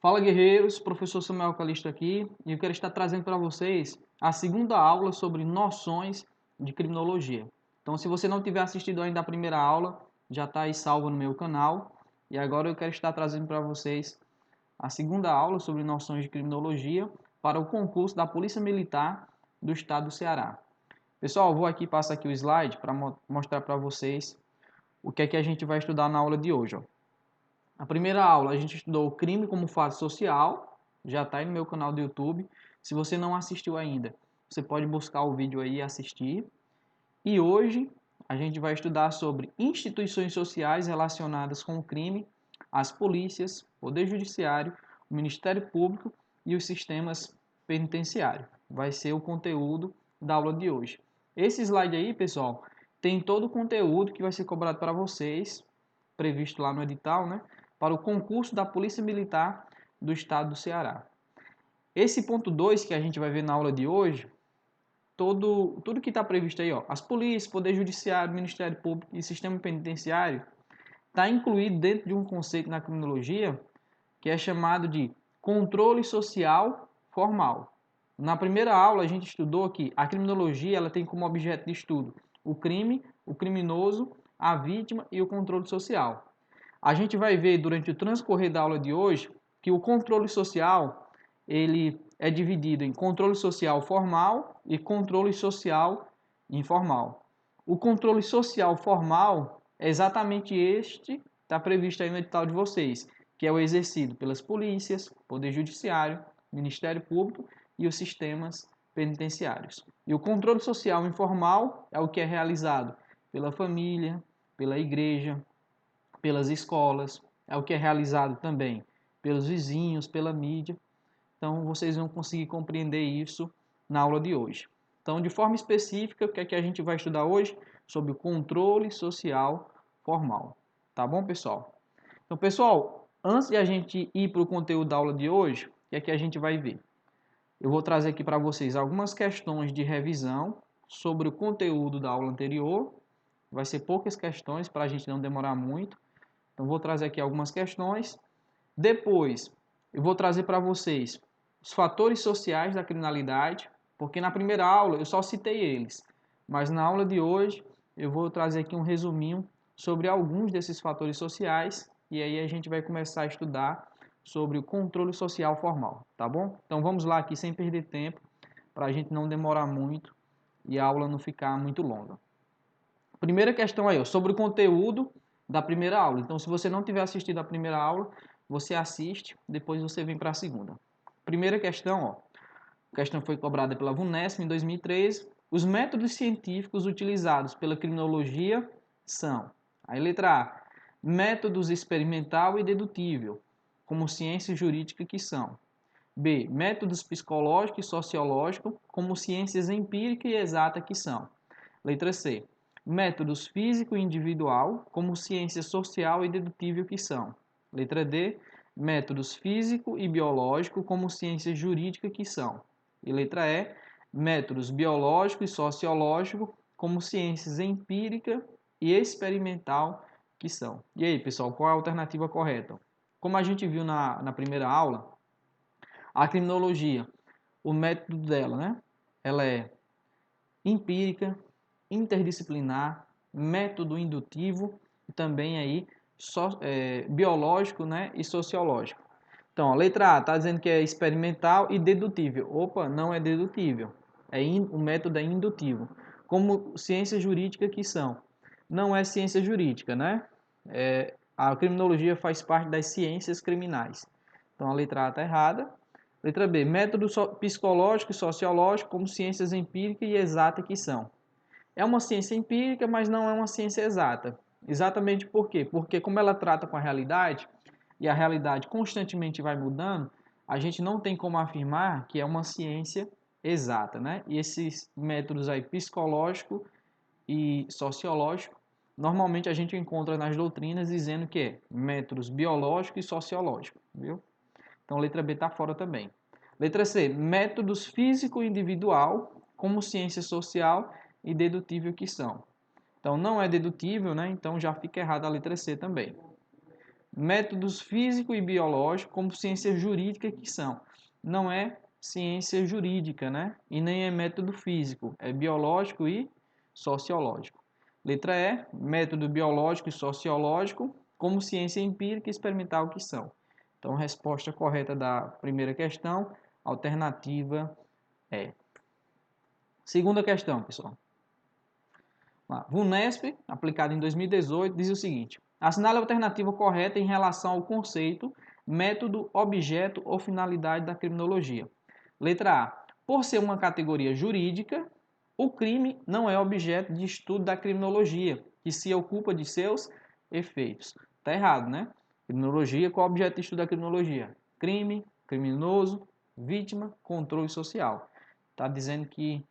Fala guerreiros, professor Samuel Calisto aqui e eu quero estar trazendo para vocês a segunda aula sobre noções de criminologia. Então, se você não tiver assistido ainda a primeira aula, já está aí salvo no meu canal e agora eu quero estar trazendo para vocês a segunda aula sobre noções de criminologia para o concurso da Polícia Militar do Estado do Ceará. Pessoal, vou aqui passar aqui o slide para mostrar para vocês o que é que a gente vai estudar na aula de hoje. A primeira aula a gente estudou o crime como fato social, já está aí no meu canal do YouTube. Se você não assistiu ainda, você pode buscar o vídeo aí e assistir. E hoje a gente vai estudar sobre instituições sociais relacionadas com o crime, as polícias, Poder Judiciário, o Ministério Público e os sistemas penitenciários. Vai ser o conteúdo da aula de hoje. Esse slide aí, pessoal, tem todo o conteúdo que vai ser cobrado para vocês, previsto lá no edital, né? Para o concurso da Polícia Militar do Estado do Ceará. Esse ponto 2 que a gente vai ver na aula de hoje, tudo que está previsto aí, ó, as polícias, Poder Judiciário, Ministério Público e Sistema Penitenciário, está incluído dentro de um conceito na criminologia que é chamado de controle social formal. Na primeira aula a gente estudou que a criminologia ela tem como objeto de estudo o crime, o criminoso, a vítima e o controle social. A gente vai ver durante o transcorrer da aula de hoje que o controle social ele é dividido em controle social formal e controle social informal. O controle social formal é exatamente este que está previsto aí no edital de vocês, que é o exercido pelas polícias, Poder Judiciário, Ministério Público e os sistemas penitenciários. E o controle social informal é o que é realizado pela família, pela igreja, pelas escolas, é o que é realizado também pelos vizinhos, pela mídia. Então, vocês vão conseguir compreender isso na aula de hoje. Então, de forma específica, o que é que a gente vai estudar hoje? Sobre o controle social formal. Tá bom, pessoal? Então, pessoal, antes de a gente ir para o conteúdo da aula de hoje, o que é que a gente vai ver? Eu vou trazer aqui para vocês algumas questões de revisão sobre o conteúdo da aula anterior. Vai ser poucas questões para a gente não demorar muito. Então, vou trazer aqui algumas questões. Depois, eu vou trazer para vocês os fatores sociais da criminalidade, porque na primeira aula eu só citei eles, mas na aula de hoje eu vou trazer aqui um resuminho sobre alguns desses fatores sociais e aí a gente vai começar a estudar sobre o controle social formal, tá bom? Então vamos lá aqui sem perder tempo, para a gente não demorar muito e a aula não ficar muito longa. Primeira questão aí, ó, sobre o conteúdo da primeira aula. Então, se você não tiver assistido a primeira aula, você assiste, depois você vem para a segunda. Primeira questão, ó. A questão foi cobrada pela VUNESP em 2013. Os métodos científicos utilizados pela criminologia são: aí letra A, métodos experimental e dedutível, como ciência jurídica que são. B, métodos psicológico e sociológico, como ciências empírica e exata que são. Letra C, métodos físico e individual, como ciência social e dedutível que são. Letra D, métodos físico e biológico, como ciência jurídica que são. E letra E, métodos biológico e sociológico, como ciências empírica e experimental que são. E aí, pessoal, qual é a alternativa correta? Como a gente viu na primeira aula, a criminologia, o método dela, né? Ela é empírica, interdisciplinar, método indutivo e também aí biológico, né, e sociológico. Então, a letra A está dizendo que é experimental e dedutível. Opa, não é dedutível. O método é indutivo. Como ciência jurídica que são. Não é ciência jurídica, né? A criminologia faz parte das ciências criminais. Então, a letra A está errada. Letra B, método psicológico e sociológico como ciências empíricas e exatas que são. É uma ciência empírica, mas não é uma ciência exata. Exatamente por quê? Porque como ela trata com a realidade, e a realidade constantemente vai mudando, a gente não tem como afirmar que é uma ciência exata, né? E esses métodos aí psicológico e sociológico, normalmente a gente encontra nas doutrinas dizendo que é métodos biológico e sociológico, viu? Então, letra B está fora também. Letra C, métodos físico-individual, como ciência social e dedutível que são. Então, não é dedutível, né? Então, já fica errada a letra C também. métodos físico e biológico como ciência jurídica que são. Não é ciência jurídica, né? E nem é método físico, é biológico e sociológico. Letra E, método biológico e sociológico como ciência empírica e experimental que são. Então, resposta correta da primeira questão, alternativa é. Segunda questão, pessoal. VUNESP, aplicado em 2018, diz o seguinte: assinale a alternativa correta em relação ao conceito, método, objeto ou finalidade da criminologia. Letra A. Por ser uma categoria jurídica, o crime não é objeto de estudo da criminologia, que se ocupa de seus efeitos. Está errado, né? Criminologia, qual é o objeto de estudo da criminologia? Crime, criminoso, vítima, controle social. Está dizendo que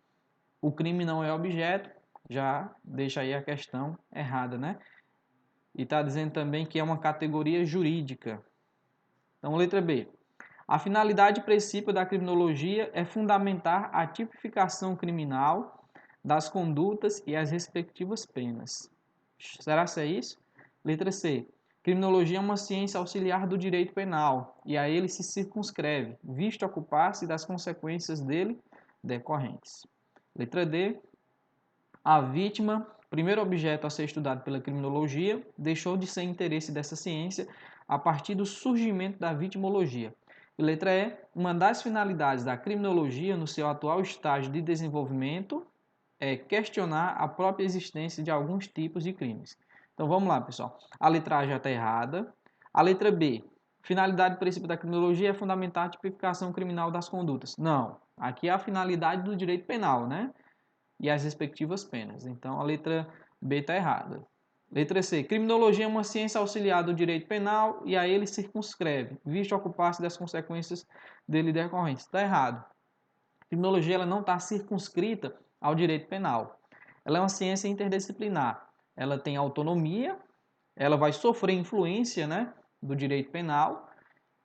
o crime não é objeto, já deixa aí a questão errada, né? E está dizendo também que é uma categoria jurídica. Então, letra B. A finalidade principal da criminologia é fundamentar a tipificação criminal das condutas e as respectivas penas. Será que é isso? Letra C. Criminologia é uma ciência auxiliar do direito penal e a ele se circunscreve, visto ocupar-se das consequências dele decorrentes. Letra D. A vítima, primeiro objeto a ser estudado pela criminologia, deixou de ser interesse dessa ciência a partir do surgimento da vitimologia. E letra E, uma das finalidades da criminologia no seu atual estágio de desenvolvimento é questionar a própria existência de alguns tipos de crimes. Então vamos lá, pessoal. A letra A já está errada. A letra B, finalidade princípio da criminologia é fundamentar a tipificação criminal das condutas. Não, aqui é a finalidade do direito penal, né? E as respectivas penas. Então, a letra B está errada. Letra C. Criminologia é uma ciência auxiliar do direito penal e a ele circunscreve, visto ocupar-se das consequências dele decorrentes. Está errado. Criminologia ela não está circunscrita ao direito penal. Ela é uma ciência interdisciplinar. Ela tem autonomia, ela vai sofrer influência, né, do direito penal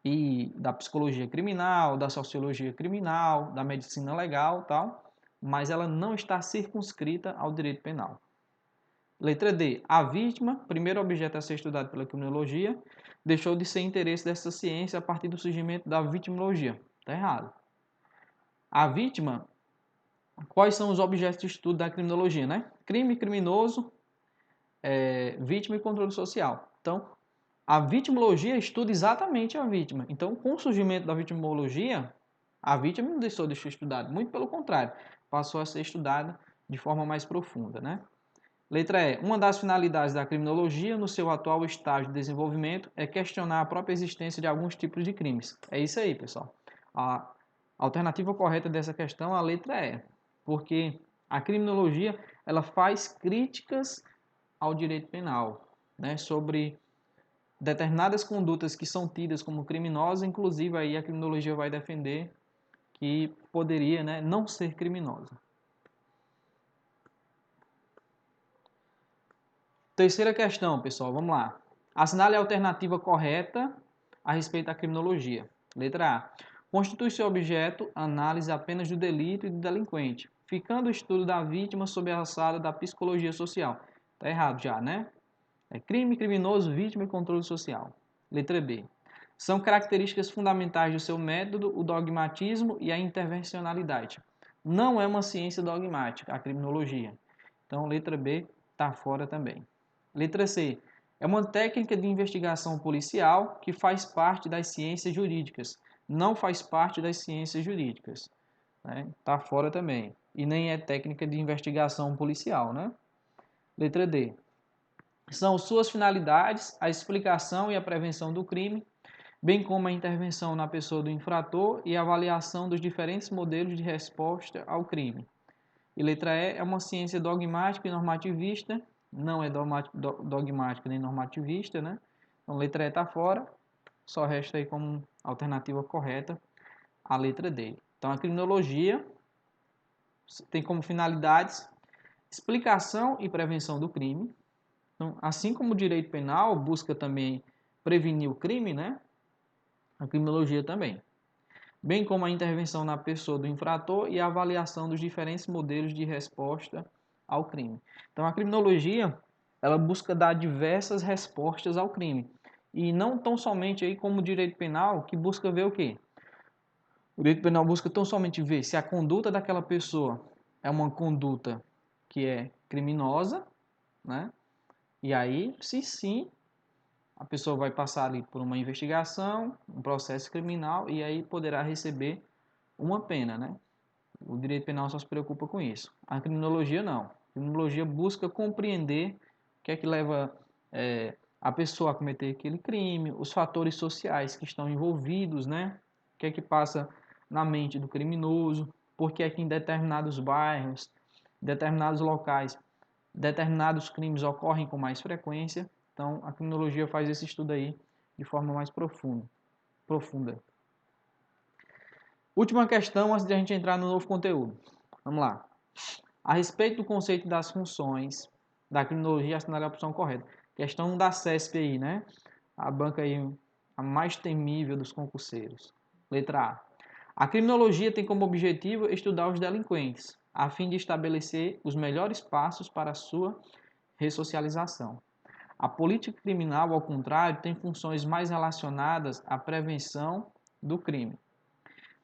e da psicologia criminal, da sociologia criminal, da medicina legal, tal, mas ela não está circunscrita ao direito penal. Letra D. A vítima, primeiro objeto a ser estudado pela criminologia, deixou de ser interesse dessa ciência a partir do surgimento da vitimologia. Está errado. A vítima, quais são os objetos de estudo da criminologia, né? Crime, criminoso, vítima e controle social. Então, a vitimologia estuda exatamente a vítima. Então, com o surgimento da vitimologia, a vítima não deixou de ser estudada, muito pelo contrário, passou a ser estudada de forma mais profunda, né? Letra E. Uma das finalidades da criminologia no seu atual estágio de desenvolvimento é questionar a própria existência de alguns tipos de crimes. É isso aí, pessoal. A alternativa correta dessa questão é a letra E, porque a criminologia ela faz críticas ao direito penal, né, sobre determinadas condutas que são tidas como criminosas, inclusive aí a criminologia vai defender que poderia, né, não ser criminosa. Terceira questão, pessoal, vamos lá. Assinale a alternativa correta a respeito da criminologia. Letra A. Constitui seu objeto análise apenas do delito e do delinquente, ficando o estudo da vítima sob a alçada da psicologia social. Está errado já, né? É crime, criminoso, vítima e controle social. Letra B. São características fundamentais do seu método o dogmatismo e a intervencionalidade. Não é uma ciência dogmática, a criminologia. Então, letra B está fora também. Letra C. É uma técnica de investigação policial que faz parte das ciências jurídicas. Não faz parte das ciências jurídicas. Está fora também. E nem é técnica de investigação policial, né? Letra D. São suas finalidades a explicação e a prevenção do crime, bem como a intervenção na pessoa do infrator e a avaliação dos diferentes modelos de resposta ao crime. E letra E é uma ciência dogmática e normativista, não é dogmática nem normativista, né? Então, letra E está fora, só resta aí como alternativa correta a letra D. Então, a criminologia tem como finalidades explicação e prevenção do crime. Então, assim como o direito penal busca também prevenir o crime, né? A criminologia também. Bem como a intervenção na pessoa do infrator e a avaliação dos diferentes modelos de resposta ao crime. Então, a criminologia, ela busca dar diversas respostas ao crime. e não tão somente aí como o direito penal, que busca ver o quê? O direito penal busca tão somente ver se a conduta daquela pessoa é uma conduta que é criminosa, né? E aí, se sim, a pessoa vai passar ali por uma investigação, um processo criminal e aí poderá receber uma pena, né? O direito penal só se preocupa com isso. A criminologia não. A criminologia busca compreender o que é que leva a pessoa a cometer aquele crime, os fatores sociais que estão envolvidos, né? O que é que passa na mente do criminoso, por que é que em determinados bairros, determinados locais, determinados crimes ocorrem com mais frequência. Então, a criminologia faz esse estudo aí de forma mais profunda. Última questão antes de a gente entrar no novo conteúdo. Vamos lá. A respeito do conceito das funções da criminologia, assinale a opção correta. Questão da CESP aí, né? A banca aí, a mais temível dos concurseiros. Letra A. A criminologia tem como objetivo estudar os delinquentes, a fim de estabelecer os melhores passos para a sua ressocialização. A política criminal, ao contrário, tem funções mais relacionadas à prevenção do crime.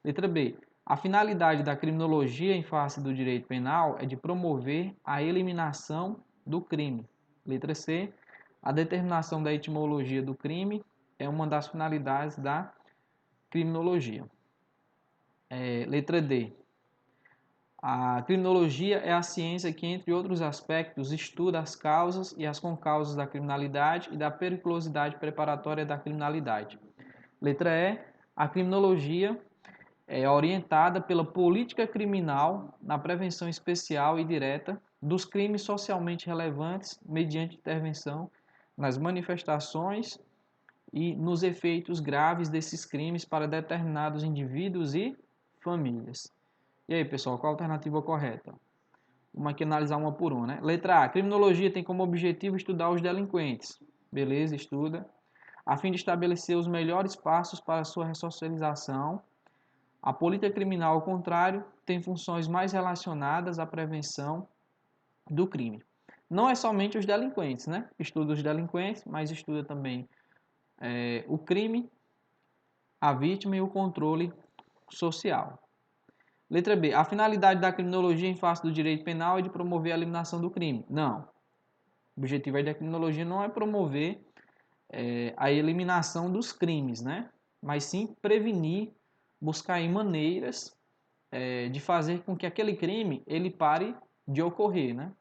Letra B. A finalidade da criminologia em face do direito penal é de promover a eliminação do crime. Letra C. A determinação da etimologia do crime é uma das finalidades da criminologia. Letra D. A criminologia é a ciência que, entre outros aspectos, estuda as causas e as concausas da criminalidade e da periculosidade preparatória da criminalidade. Letra E. A criminologia é orientada pela política criminal na prevenção especial e direta dos crimes socialmente relevantes mediante intervenção nas manifestações e nos efeitos graves desses crimes para determinados indivíduos e famílias. E aí, pessoal, qual a alternativa correta? Vamos aqui analisar uma por uma, né? Letra A. Criminologia tem como objetivo estudar os delinquentes. Beleza, estuda. A fim de estabelecer os melhores passos para a sua ressocialização. A política criminal, ao contrário, tem funções mais relacionadas à prevenção do crime. Não é somente os delinquentes, né? Estuda os delinquentes, mas estuda também o crime, a vítima e o controle social. Letra B. A finalidade da criminologia em face do direito penal é de promover a eliminação do crime. Não. O objetivo da criminologia não é promover a eliminação dos crimes, né? Mas sim prevenir, buscar aí maneiras de fazer com que aquele crime ele pare de ocorrer, né?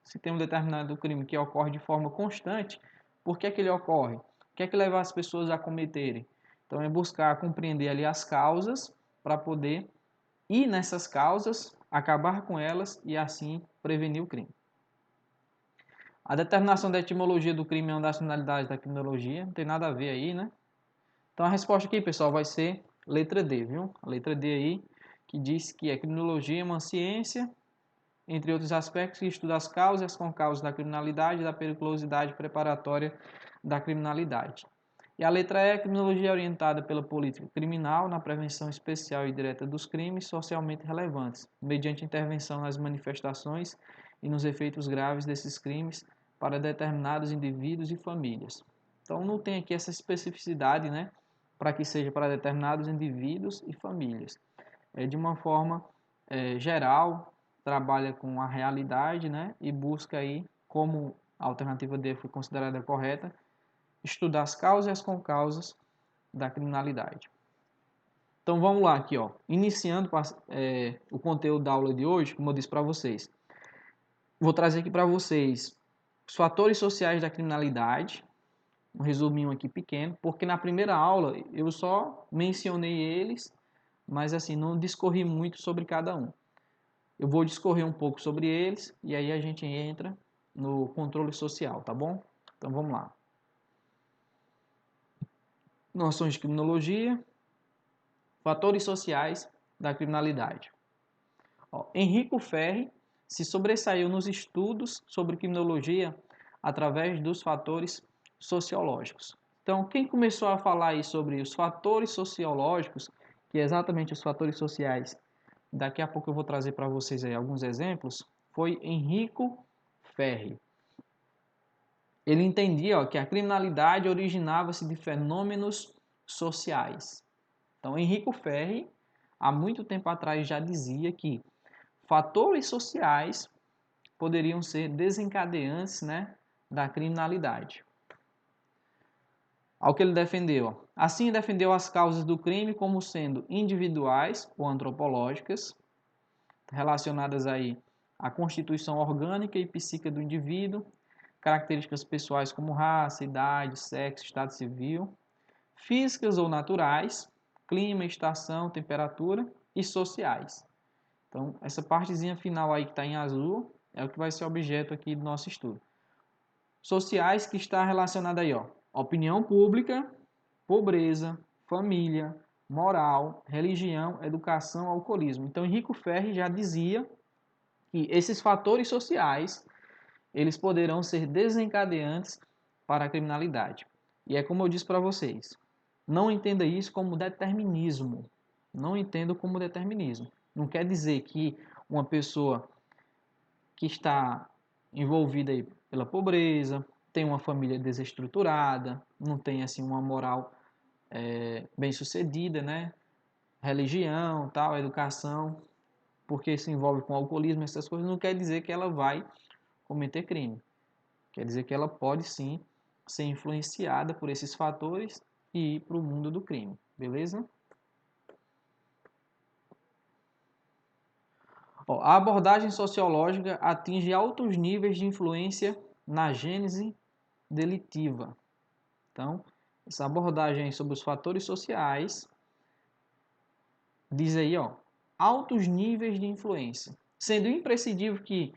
Se tem um determinado crime que ocorre de forma constante, por que é que ele ocorre? O que é que leva as pessoas a cometerem? Então é buscar compreender ali as causas para poder ir nessas causas, acabar com elas e assim prevenir o crime. A determinação da etimologia do crime é uma das finalidades da criminologia, não tem nada a ver aí, né? Então a resposta aqui, pessoal, vai ser letra D, viu? A letra D aí, que diz que a criminologia é uma ciência, entre outros aspectos, que estuda as causas e as concausas da criminalidade e da periculosidade preparatória da criminalidade. E a letra E, a criminologia é orientada pela política criminal na prevenção especial e direta dos crimes socialmente relevantes, mediante intervenção nas manifestações e nos efeitos graves desses crimes para determinados indivíduos e famílias. Então não tem aqui essa especificidade, né, para que seja para determinados indivíduos e famílias. É de uma forma geral, trabalha com a realidade, né, e busca aí, como a alternativa D foi considerada correta, estudar as causas e as concausas da criminalidade. Então vamos lá aqui, ó. Iniciando o conteúdo da aula de hoje, como eu disse para vocês. Vou trazer aqui para vocês os fatores sociais da criminalidade, um resuminho aqui pequeno, porque na primeira aula eu só mencionei eles, mas assim, não discorri muito sobre cada um. Eu vou discorrer um pouco sobre eles e aí a gente entra no controle social, tá bom? Então vamos lá. Noções de criminologia, fatores sociais da criminalidade. Enrico Ferri se sobressaiu nos estudos sobre criminologia através dos fatores sociológicos. Então, quem começou a falar aí sobre os fatores sociológicos, que é exatamente os fatores sociais, daqui a pouco eu vou trazer para vocês aí alguns exemplos, foi Enrico Ferri. ele entendia, ó, que a criminalidade originava-se de fenômenos sociais. Então, Henrico Ferri, há muito tempo atrás, já dizia que fatores sociais poderiam ser desencadeantes, né, da criminalidade. Ao que ele defendeu. Assim, defendeu as causas do crime como sendo individuais ou antropológicas, relacionadas aí à constituição orgânica e psíquica do indivíduo, características pessoais como raça, idade, sexo, estado civil, físicas ou naturais, clima, estação, temperatura e sociais. Então, essa partezinha final aí que está em azul é o que vai ser objeto aqui do nosso estudo. Sociais, que está relacionada aí, ó, opinião pública, pobreza, família, moral, religião, educação, alcoolismo. Então, Henrico Ferri já dizia que esses fatores sociais, eles poderão ser desencadeantes para a criminalidade. E é como eu disse para vocês, não entenda isso como determinismo. Não entenda como determinismo. Não quer dizer que uma pessoa que está envolvida aí pela pobreza, tem uma família desestruturada, não tem assim uma moral bem sucedida, né? Religião, tal, educação, porque se envolve com alcoolismo, essas coisas, não quer dizer que ela vai cometer crime. Quer dizer que ela pode sim ser influenciada por esses fatores e ir para o mundo do crime, beleza? Ó, a abordagem sociológica atinge altos níveis de influência na gênese delitiva. Então, essa abordagem sobre os fatores sociais diz aí, ó, altos níveis de influência, sendo imprescindível que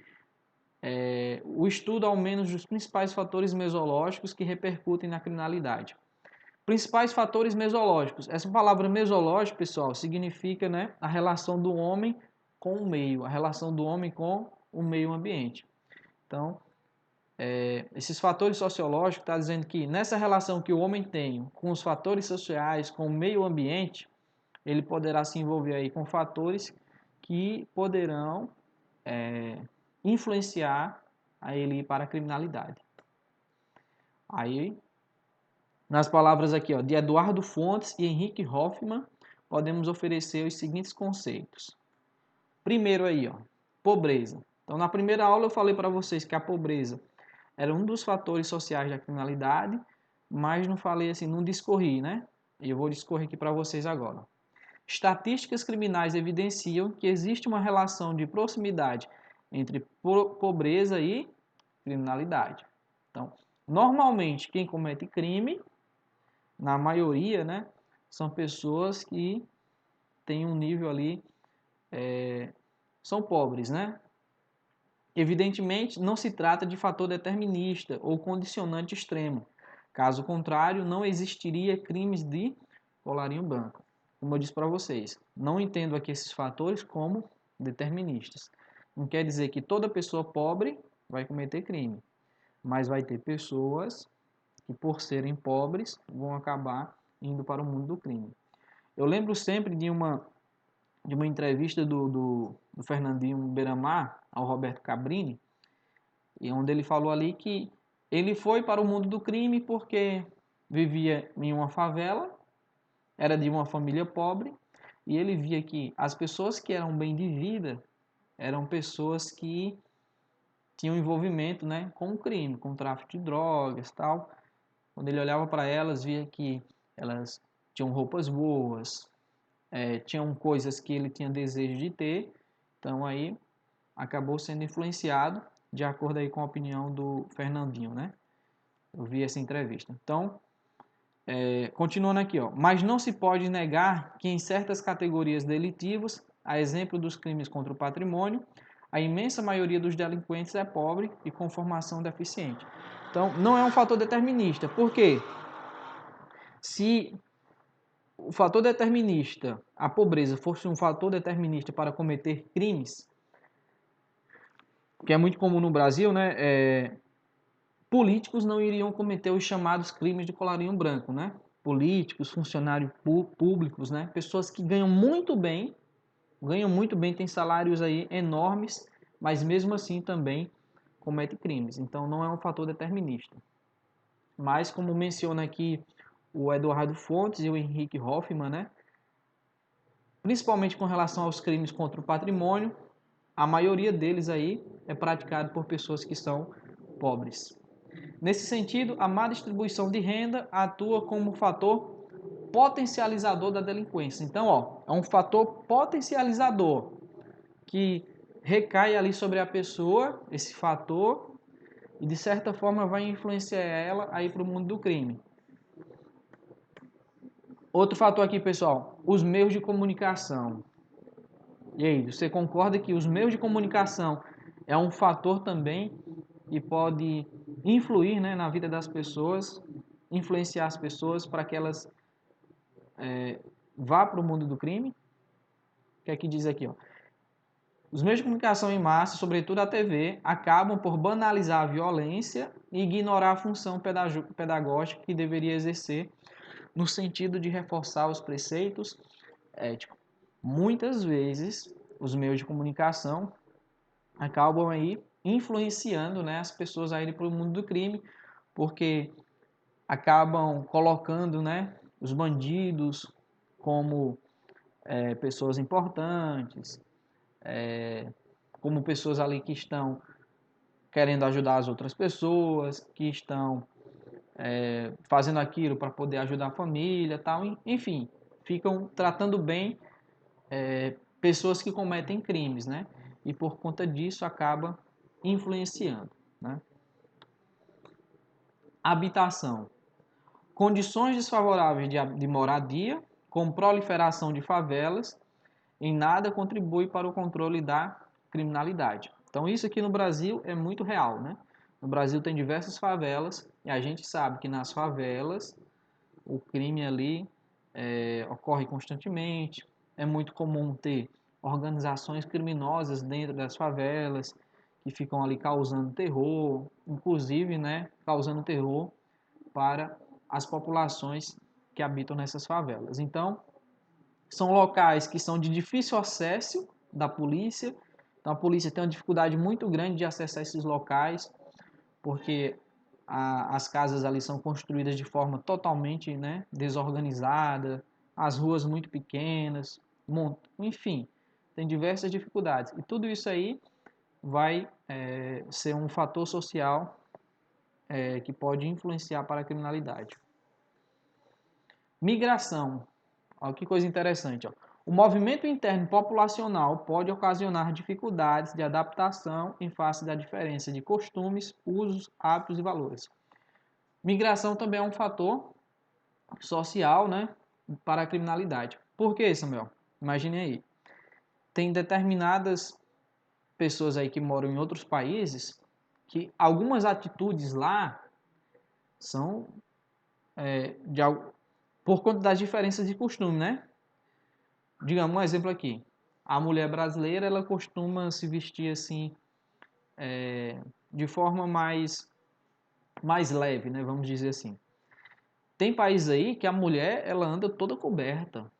o estudo ao menos dos principais fatores mesológicos que repercutem na criminalidade. Principais fatores mesológicos. Essa palavra mesológico, pessoal, significa, né, a relação do homem com o meio, a relação do homem com o meio ambiente. Então, esses fatores sociológicos está dizendo que nessa relação que o homem tem com os fatores sociais, com o meio ambiente, ele poderá se envolver aí com fatores que poderão influenciar a ele ir para a criminalidade. Aí, nas palavras aqui, ó, de Eduardo Fontes e Henrique Hoffmann, podemos oferecer os seguintes conceitos. Primeiro aí, ó, pobreza. Então, na primeira aula eu falei para vocês que a pobreza era um dos fatores sociais da criminalidade, mas não falei assim, não discorri, né? E eu vou discorrer aqui para vocês agora. Estatísticas criminais evidenciam que existe uma relação de proximidade entre pobreza e criminalidade. Então, normalmente quem comete crime, na maioria, né, são pessoas que têm um nível ali, são pobres, né? Evidentemente, não se trata de fator determinista ou condicionante extremo. Caso contrário, não existiria crimes de colarinho branco. Como eu disse para vocês, não entendo aqui esses fatores como deterministas. Não quer dizer que toda pessoa pobre vai cometer crime, mas vai ter pessoas que, por serem pobres, vão acabar indo para o mundo do crime. Eu lembro sempre de uma entrevista do Fernandinho Beiramar ao Roberto Cabrini, e onde ele falou ali que ele foi para o mundo do crime porque vivia em uma favela, era de uma família pobre, e ele via que as pessoas que eram bem de vida eram pessoas que tinham envolvimento, né, com o crime, com o tráfico de drogas, tal. Quando ele olhava para elas, via que elas tinham roupas boas, tinham coisas que ele tinha desejo de ter, então aí acabou sendo influenciado de acordo aí com a opinião do Fernandinho, né? Eu vi essa entrevista. Então, continuando aqui, ó. Mas não se pode negar que em certas categorias delitivas, a exemplo dos crimes contra o patrimônio, a imensa maioria dos delinquentes é pobre e com formação deficiente. Então, não é um fator determinista. Por quê? Se o fator determinista, a pobreza, fosse um fator determinista para cometer crimes, que é muito comum no Brasil, né? Políticos não iriam cometer os chamados crimes de colarinho branco, né? Políticos, funcionários públicos, né? Pessoas que ganham muito bem, têm salários aí enormes, mas mesmo assim também cometem crimes. Então não é um fator determinista. mas como menciona aqui o Eduardo Fontes e o Henrique Hoffmann, né? Principalmente com relação aos crimes contra o patrimônio, a maioria deles aí é praticado por pessoas que são pobres. Nesse sentido, a má distribuição de renda atua como fator potencializador da delinquência. Então, é um fator potencializador que recai ali sobre a pessoa, esse fator, e de certa forma vai influenciar ela aí para o mundo do crime. Outro fator aqui, pessoal, os meios de comunicação. E aí, você concorda que os meios de comunicação é um fator também que pode influir, né, na vida das pessoas, influenciar as pessoas para que elas vá para o mundo do crime? O que é que diz aqui? Ó? Os meios de comunicação em massa, sobretudo a TV, acabam por banalizar a violência e ignorar a função pedagógica que deveria exercer no sentido de reforçar os preceitos éticos. Muitas vezes, os meios de comunicação acabam aí influenciando, né, as pessoas a irem para o mundo do crime, porque acabam colocando, né, os bandidos como pessoas importantes, como pessoas ali que estão querendo ajudar as outras pessoas, que estão fazendo aquilo para poder ajudar a família, tal, enfim, ficam tratando bem pessoas que cometem crimes, né? E por conta disso acaba influenciando, né? Habitação. Condições desfavoráveis de moradia, com proliferação de favelas, em nada contribui para o controle da criminalidade. Então isso aqui no Brasil é muito real, né? No Brasil tem diversas favelas e a gente sabe que nas favelas o crime ali ocorre constantemente. É muito comum ter organizações criminosas dentro das favelas que ficam ali causando terror, inclusive, né, causando terror para as populações que habitam nessas favelas. Então, são locais que são de difícil acesso da polícia. Então, a polícia tem uma dificuldade muito grande de acessar esses locais, porque as casas ali são construídas de forma totalmente, né, desorganizada, as ruas muito pequenas, enfim, tem diversas dificuldades. E tudo isso aí vai ser um fator social que pode influenciar para a criminalidade. Migração. Olha que coisa interessante. Ó. O movimento interno populacional pode ocasionar dificuldades de adaptação em face da diferença de costumes, usos, hábitos e valores. Migração também é um fator social, né, para a criminalidade. Por que, Samuel? Imagine aí. Tem determinadas pessoas aí que moram em outros países que algumas atitudes lá são por conta das diferenças de costume, né? Digamos um exemplo aqui. A mulher brasileira, ela costuma se vestir assim, de forma mais leve, né? Vamos dizer assim. Tem países aí que a mulher, ela anda toda coberta.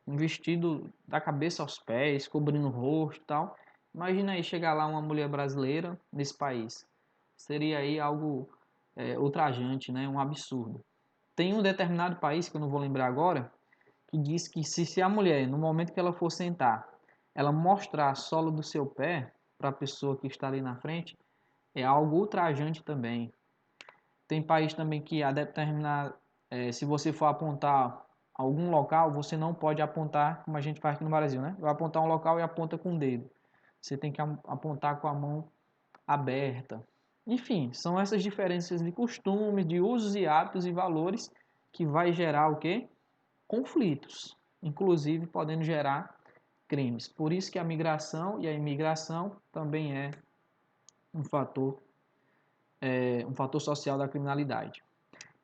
Um vestido da cabeça aos pés, cobrindo o rosto e tal. Imagina aí chegar lá uma mulher brasileira nesse país. Seria aí algo ultrajante, né? Um absurdo. Tem um determinado país, que eu não vou lembrar agora, que diz que se a mulher, no momento que ela for sentar, ela mostrar a sola do seu pé para a pessoa que está ali na frente, é algo ultrajante também. Tem país também que a determinar, se você for apontar algum local, você não pode apontar como a gente faz aqui no Brasil, né? Vai apontar um local e aponta com o dedo. Você tem que apontar com a mão aberta. Enfim, são essas diferenças de costumes, de usos e hábitos e valores que vai gerar o quê? Conflitos, inclusive podendo gerar crimes. Por isso que a migração e a imigração também é um fator social da criminalidade.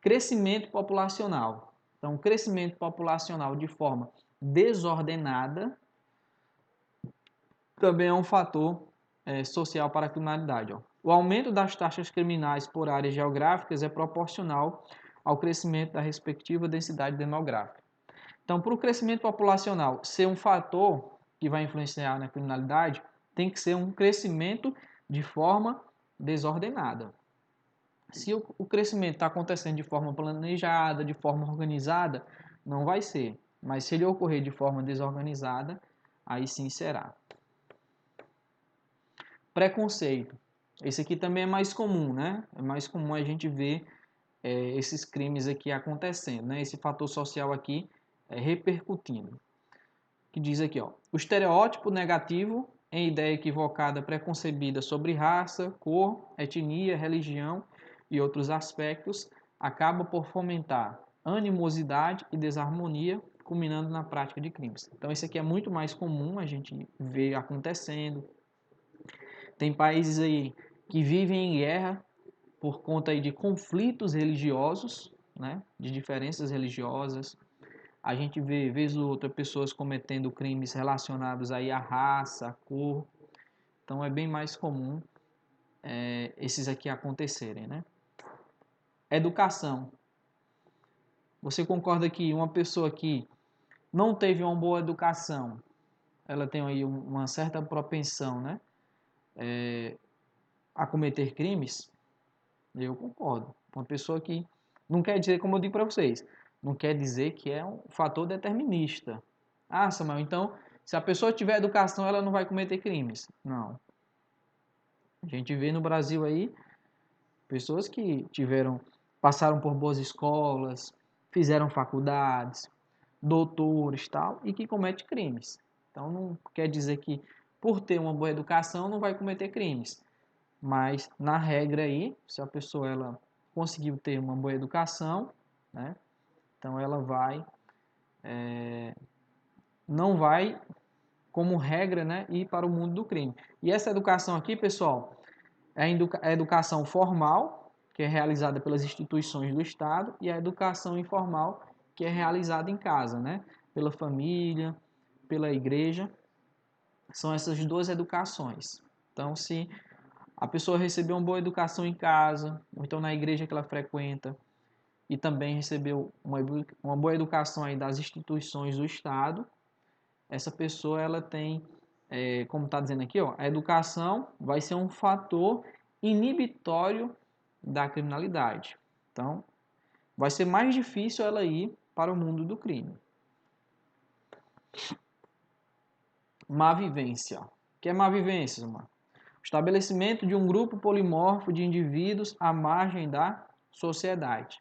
Crescimento populacional. Então, crescimento populacional de forma desordenada também é um fator social para a criminalidade. Ó. O aumento das taxas criminais por áreas geográficas é proporcional ao crescimento da respectiva densidade demográfica. Então, para o crescimento populacional ser um fator que vai influenciar na criminalidade, tem que ser um crescimento de forma desordenada. Se o crescimento está acontecendo de forma planejada, de forma organizada, não vai ser. Mas se ele ocorrer de forma desorganizada, aí sim será. Preconceito. Esse aqui também é mais comum, né? É mais comum a gente ver esses crimes aqui acontecendo, né? Esse fator social aqui repercutindo. Que diz aqui, ó, o estereótipo negativo em ideia equivocada preconcebida sobre raça, cor, etnia, religião e outros aspectos acaba por fomentar animosidade e desarmonia, culminando na prática de crimes. Então, isso aqui é muito mais comum a gente ver acontecendo. Tem países aí que vivem em guerra por conta aí de conflitos religiosos, né, de diferenças religiosas. A gente vê, vez ou outra, pessoas cometendo crimes relacionados aí à raça, à cor. Então é bem mais comum esses aqui acontecerem, né? Educação. Você concorda que uma pessoa que não teve uma boa educação, ela tem aí uma certa propensão, né, a cometer crimes? Eu concordo. Uma pessoa que não quer dizer, como eu digo para vocês, não quer dizer que é um fator determinista. Ah, Samuel, então, se a pessoa tiver educação, ela não vai cometer crimes. Não. A gente vê no Brasil aí pessoas que passaram por boas escolas, fizeram faculdades, doutores, tal, e que cometem crimes. Então não quer dizer que por ter uma boa educação não vai cometer crimes. Mas na regra aí, se a pessoa ela conseguiu ter uma boa educação, né? Então ela não vai como regra, né, ir para o mundo do crime. E essa educação aqui, pessoal, é a educação formal, que é realizada pelas instituições do Estado, e a educação informal, que é realizada em casa, né, pela família, pela igreja. São essas duas educações. Então, se a pessoa recebeu uma boa educação em casa, ou então na igreja que ela frequenta, e também recebeu uma boa educação aí das instituições do Estado, essa pessoa ela tem, como está dizendo aqui, ó, a educação vai ser um fator inibitório da criminalidade. Então, vai ser mais difícil ela ir para o mundo do crime. Má vivência. O que é má vivência, mano? Estabelecimento de um grupo polimorfo de indivíduos à margem da sociedade.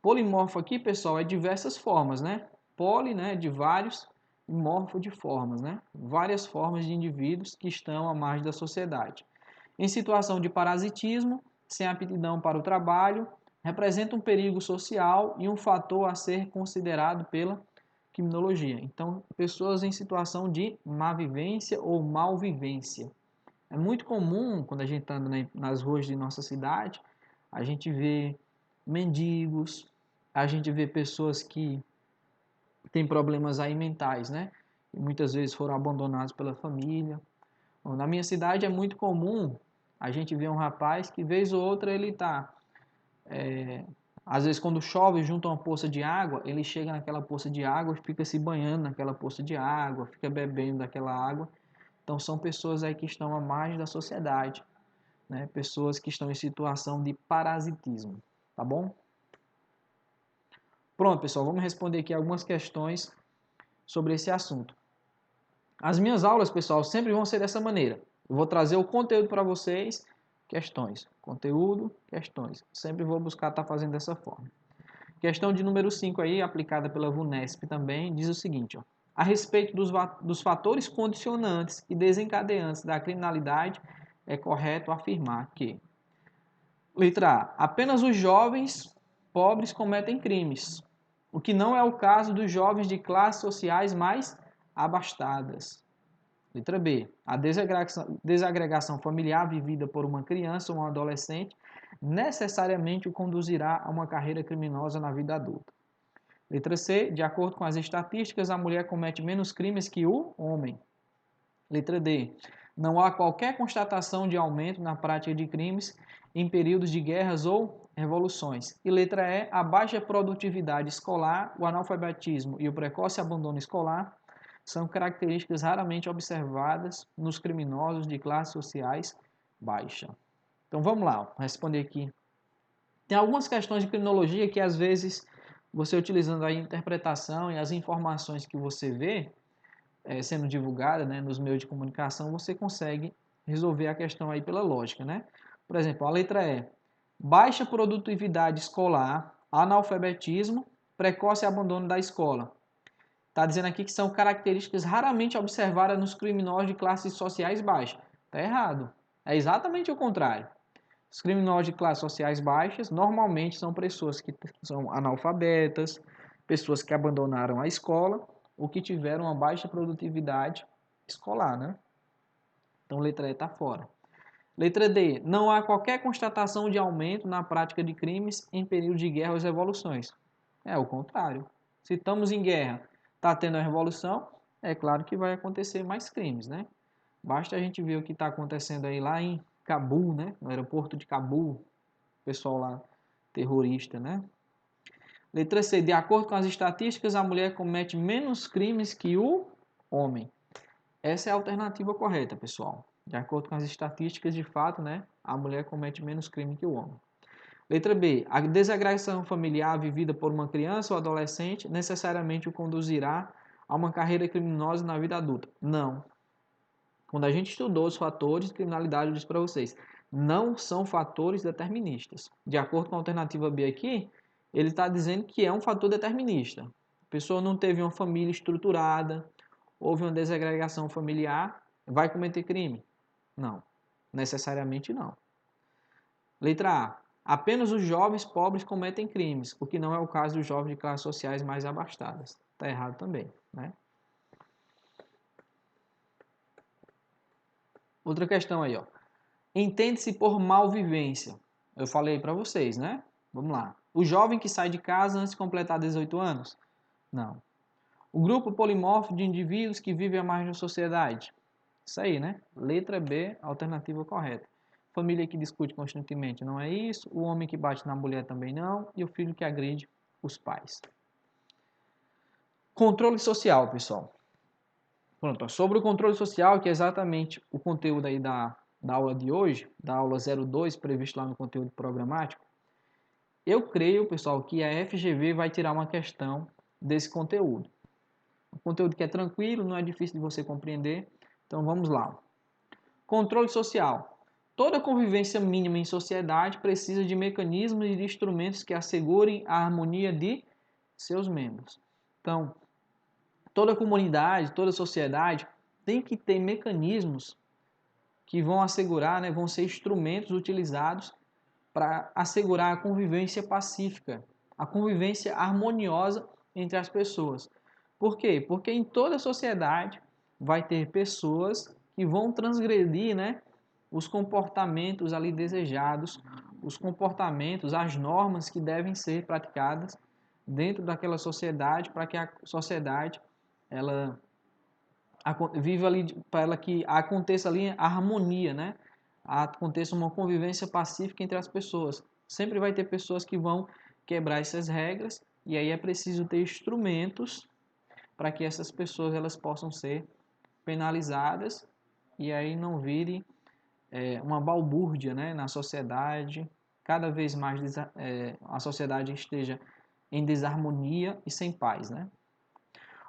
Polimorfo aqui, pessoal, é diversas formas, né? Poli, né, de vários, e morfo de formas, né? Várias formas de indivíduos que estão à margem da sociedade. Em situação de parasitismo, sem aptidão para o trabalho, representa um perigo social e um fator a ser considerado pela criminologia. Então, pessoas em situação de má vivência ou malvivência. É muito comum, quando a gente está nas ruas de nossa cidade, a gente vê mendigos, a gente vê pessoas que têm problemas aí mentais, né? E muitas vezes foram abandonados pela família. Bom, na minha cidade é muito comum a gente ver um rapaz que, vez ou outra, ele está... às vezes, quando chove junto a uma poça de água, ele chega naquela poça de água e fica se banhando naquela poça de água, fica bebendo daquela água. Então, são pessoas aí que estão à margem da sociedade, né? Pessoas que estão em situação de parasitismo, tá bom? Pronto, pessoal, vamos responder aqui algumas questões sobre esse assunto. As minhas aulas, pessoal, sempre vão ser dessa maneira. Eu vou trazer o conteúdo para vocês, questões. Conteúdo, questões. Sempre vou buscar estar fazendo dessa forma. Questão de número 5 aí, aplicada pela VUNESP também, diz o seguinte, ó. A respeito dos fatores condicionantes e desencadeantes da criminalidade, é correto afirmar que: letra A. Apenas os jovens pobres cometem crimes, o que não é o caso dos jovens de classes sociais mais abastadas. Letra B. A desagregação familiar vivida por uma criança ou um adolescente necessariamente o conduzirá a uma carreira criminosa na vida adulta. Letra C. De acordo com as estatísticas, a mulher comete menos crimes que o homem. Letra D. Não há qualquer constatação de aumento na prática de crimes em períodos de guerras ou revoluções. E letra E. A baixa produtividade escolar, o analfabetismo e o precoce abandono escolar são características raramente observadas nos criminosos de classes sociais baixa. Então vamos lá, vou responder aqui Tem algumas questões de criminologia que às vezes você utilizando a interpretação e as informações que você vê sendo divulgada, né, nos meios de comunicação, você consegue resolver a questão aí pela lógica, né? Por exemplo, a letra E. Baixa produtividade escolar, analfabetismo, precoce abandono da escola. Está dizendo aqui que são características raramente observadas nos criminosos de classes sociais baixas. Está errado. É exatamente o contrário. Os criminosos de classes sociais baixas normalmente são pessoas que são analfabetas, pessoas que abandonaram a escola ou que tiveram uma baixa produtividade escolar, né? Então, letra E está fora. Letra D. Não há qualquer constatação de aumento na prática de crimes em período de guerra ou revoluções. É o contrário. Se estamos em guerra, está tendo a revolução, é claro que vai acontecer mais crimes, né? Basta a gente ver o que está acontecendo aí lá em Cabul, né? No aeroporto de Cabul, o pessoal lá terrorista, né? Letra C. De acordo com as estatísticas, a mulher comete menos crimes que o homem. Essa é a alternativa correta, pessoal. De acordo com as estatísticas, de fato, né? A mulher comete menos crime que o homem. Letra B. A desagregação familiar vivida por uma criança ou adolescente necessariamente o conduzirá a uma carreira criminosa na vida adulta. Não. Quando a gente estudou os fatores de criminalidade, eu disse para vocês, não são fatores deterministas. De acordo com a alternativa B aqui, ele está dizendo que é um fator determinista. A pessoa não teve uma família estruturada, houve uma desagregação familiar, vai cometer crime? Não. Necessariamente não. Letra A. Apenas os jovens pobres cometem crimes, o que não é o caso dos jovens de classes sociais mais abastadas. Está errado também, né? Outra questão aí, ó. Entende-se por malvivência. Eu falei para vocês, né? Vamos lá. O jovem que sai de casa antes de completar 18 anos? Não. O grupo polimorfo de indivíduos que vivem à margem da sociedade? Isso aí, né? Letra B, alternativa correta. Família que discute constantemente não é isso. O homem que bate na mulher também não. E o filho que agride os pais. Controle social, pessoal. Pronto, sobre o controle social, que é exatamente o conteúdo aí da aula de hoje, da aula 02, previsto lá no conteúdo programático, eu creio, pessoal, que a FGV vai tirar uma questão desse conteúdo. Um conteúdo que é tranquilo, não é difícil de você compreender. Então vamos lá. Controle social. Toda convivência mínima em sociedade precisa de mecanismos e de instrumentos que assegurem a harmonia de seus membros. Então, toda comunidade, toda sociedade tem que ter mecanismos que vão assegurar, né, vão ser instrumentos utilizados para assegurar a convivência pacífica, a convivência harmoniosa entre as pessoas. Por quê? Porque em toda sociedade vai ter pessoas que vão transgredir, né, os comportamentos ali desejados, os comportamentos, as normas que devem ser praticadas dentro daquela sociedade para que a sociedade ela viva ali para que aconteça ali a harmonia, né? Aconteça uma convivência pacífica entre as pessoas. Sempre vai ter pessoas que vão quebrar essas regras e aí é preciso ter instrumentos para que essas pessoas elas possam ser penalizadas e aí não vire uma balbúrdia, né, na sociedade. Cada vez mais a sociedade esteja em desarmonia e sem paz, né?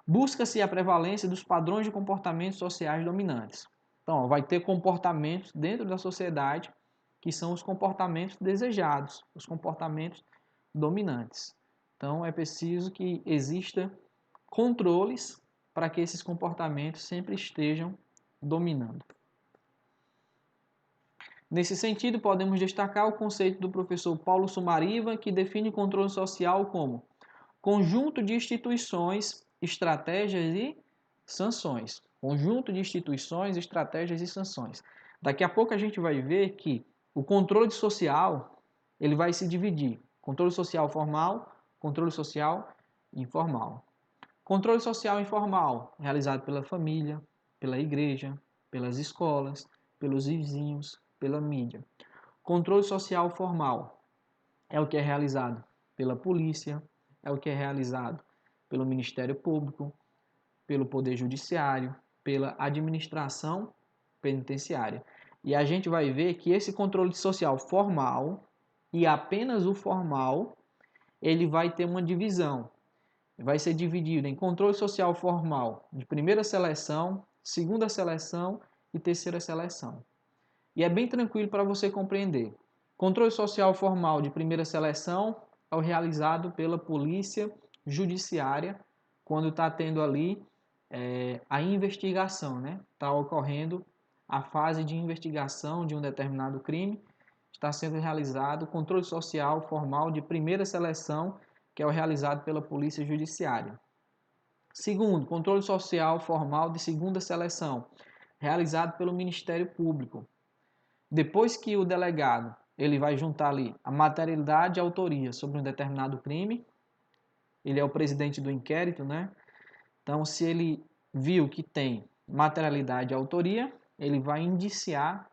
Busca-se a prevalência dos padrões de comportamentos sociais dominantes. Então, vai ter comportamentos dentro da sociedade que são os comportamentos desejados, os comportamentos dominantes. Então, é preciso que exista controles para que esses comportamentos sempre estejam dominando. Nesse sentido, podemos destacar o conceito do professor Paulo Sumariva, que define controle social como conjunto de instituições, estratégias e sanções. Conjunto de instituições, estratégias e sanções. Daqui a pouco a gente vai ver que o controle social ele vai se dividir. Controle social formal, controle social informal. Controle social informal, realizado pela família, pela igreja, pelas escolas, pelos vizinhos, pela mídia. Controle social formal é o que é realizado pela polícia, é o que é realizado pelo Ministério Público, pelo Poder Judiciário, pela administração penitenciária. E a gente vai ver que esse controle social formal, e apenas o formal, ele vai ter uma divisão. Vai ser dividido em controle social formal de primeira seleção, segunda seleção e terceira seleção. E é bem tranquilo para você compreender. Controle social formal de primeira seleção é o realizado pela polícia judiciária quando está tendo ali a investigação, né? Está ocorrendo a fase de investigação de um determinado crime, está sendo realizado o controle social formal de primeira seleção, que é o realizado pela polícia judiciária. Segundo, controle social formal de segunda seleção, realizado pelo Ministério Público. Depois que o delegado ele vai juntar ali a materialidade e a autoria sobre um determinado crime, ele é o presidente do inquérito, né? Então, se ele viu que tem materialidade e autoria, ele vai indiciar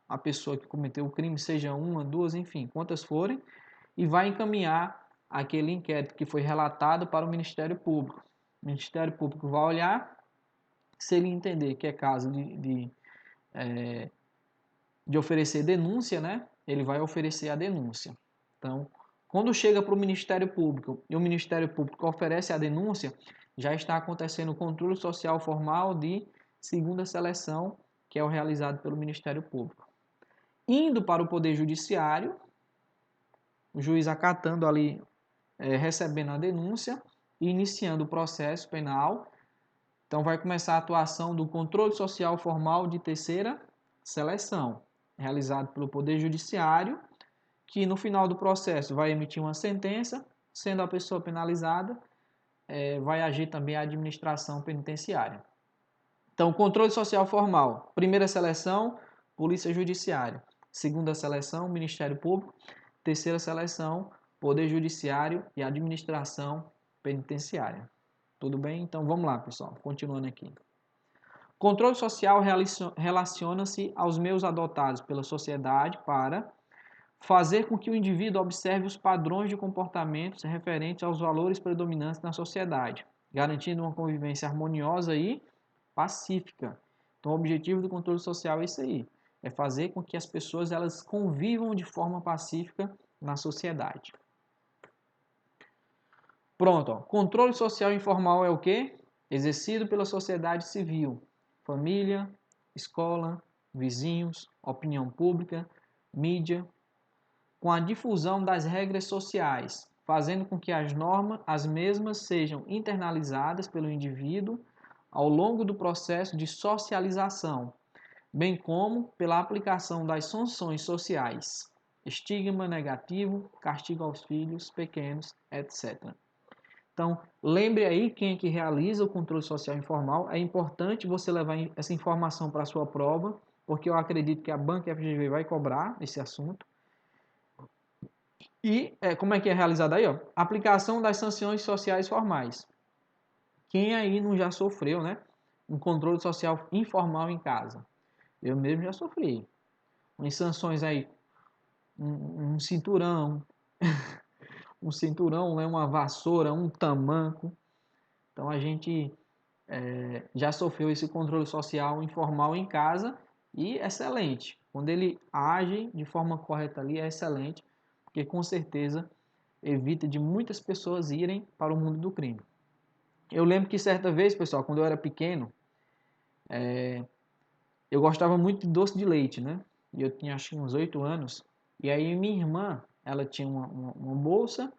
a pessoa que cometeu o crime, seja uma, duas, enfim, quantas forem, e vai encaminhar aquele inquérito que foi relatado para o Ministério Público. O Ministério Público vai olhar, se ele entender que é caso de oferecer denúncia, né? Ele vai oferecer a denúncia. Então, quando chega para o Ministério Público e o Ministério Público oferece a denúncia, já está acontecendo o controle social formal de segunda seleção, que é o realizado pelo Ministério Público. Indo para o Poder Judiciário, o juiz acatando ali, recebendo a denúncia e iniciando o processo penal. Então, vai começar a atuação do controle social formal de terceira seleção, realizado pelo Poder Judiciário, que no final do processo vai emitir uma sentença, sendo a pessoa penalizada, vai agir também a administração penitenciária. Então, controle social formal, primeira seleção, Polícia Judiciária, segunda seleção, Ministério Público, terceira seleção, Poder Judiciário e Administração Penitenciária. Tudo bem? Então, vamos lá, pessoal, continuando aqui. Controle social relaciona-se aos meios adotados pela sociedade para fazer com que o indivíduo observe os padrões de comportamentos referentes aos valores predominantes na sociedade, garantindo uma convivência harmoniosa e pacífica. Então, o objetivo do controle social é isso aí, é fazer com que as pessoas elas convivam de forma pacífica na sociedade. Pronto, ó. Controle social informal é o quê? Exercido pela sociedade civil, família, escola, vizinhos, opinião pública, mídia, com a difusão das regras sociais, fazendo com que as mesmas sejam internalizadas pelo indivíduo ao longo do processo de socialização, bem como pela aplicação das sanções sociais, estigma negativo, castigo aos filhos pequenos, etc. Então, lembre aí quem é que realiza o controle social informal. É importante você levar essa informação para a sua prova, porque eu acredito que a banca FGV vai cobrar esse assunto. E como é que é realizado aí? Ó? Aplicação das sanções sociais formais. Quem aí não já sofreu, né? Um controle social informal em casa? Eu mesmo já sofri. Umas sanções aí, um cinturão, né? Uma vassoura, um tamanco. Então a gente já sofreu esse controle social informal em casa e excelente. Quando ele age de forma correta ali, é excelente, porque com certeza evita de muitas pessoas irem para o mundo do crime. Eu lembro que certa vez, pessoal, quando eu era pequeno, eu gostava muito de doce de leite, né? E eu tinha acho que uns 8 anos. E aí minha irmã, ela tinha uma bolsa